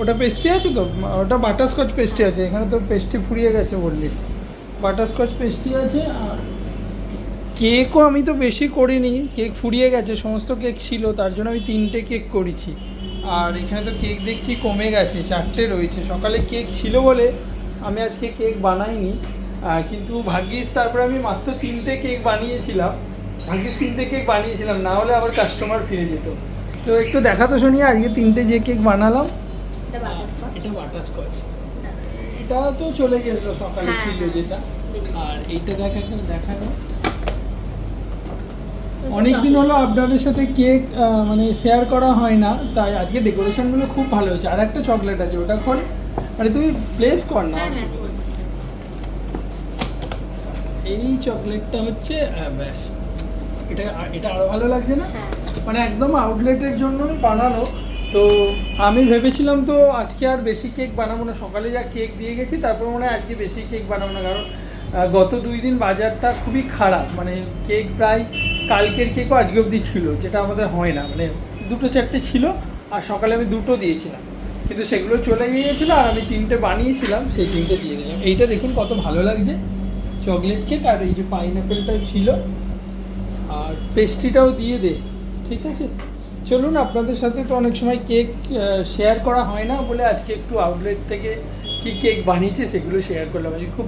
ওটা পেস্ট্রি আছে তো, ওটা বাটারস্কচ পেস্ট্রি আছে, এখানে তো পেস্ট্রি ফুরিয়ে গেছে বললি। বাটারস্কচ পেস্ট্রি আছে। আর কেকও আমি তো বেশি করিনি, কেক ফুরিয়ে গেছে, সমস্ত কেক ছিল তার জন্য আমি 3টে কেক করেছি। আর এখানে তো কেক দেখছি কমে গেছে, 4টে রয়েছে। সকালে কেক ছিল বলে আমি আজকে কেক বানাইনি, কিন্তু ভাগ্যিস তারপরে আমি মাত্র 3টে কেক বানিয়েছিলাম। ভাগ্যিস 3টে কেক বানিয়েছিলাম, না হলে আবার কাস্টমার ফিরে যেত। তো একটু দেখাতো শুনি আজকে 3টে যে কেক বানালাম। এটা বাটারস্কচ, এটা তো চলে গেছিলো সকালে ছিল যেটা। আর এইটা দেখানো অনেকদিন হলো আপনাদের সাথে কেক মানে শেয়ার করা হয় না, তাই আজকে ডেকোরেশনগুলো খুব ভালো হয়েছে। আর একটা চকলেট আছে, ওটা খোল, মানে তুমি প্লেস কর না। এই চকলেটটা হচ্ছে ব্যাস, এটা এটা আরও ভালো লাগছে না? মানে একদম আউটলেটের জন্য বানানো। তো আমি ভেবেছিলাম তো আজকে আর বেশি কেক বানাবো না, সকালে যা কেক দিয়ে গেছি তারপর মনে হয় আজকে বেশি কেক বানাবো না, কারণ গত 2 দিন বাজারটা খুবই খারাপ। মানে কেক প্রায় কালকের কেকও আজকে অবধি ছিল, যেটা আমাদের হয় না। মানে 2-4টে ছিল, আর সকালে আমি 2টো দিয়েছিলাম, কিন্তু সেগুলো চলে গিয়েছিলো। আর আমি 3টে বানিয়েছিলাম, সেই 3টে দিয়ে দিলাম। এইটা দেখুন কত ভালো লাগছে, চকলেট কেক। আর এই যে পাইনাপেলটাও ছিল, আর পেস্ট্রিটাও দিয়ে দে। ঠিক আছে, চলুন। আপনাদের সাথে তো অনেক সময় কেক শেয়ার করা হয় না বলে আজকে একটু আউটলেট থেকে কী কেক বানিয়েছে সেগুলো শেয়ার করলাম। আজকে খুব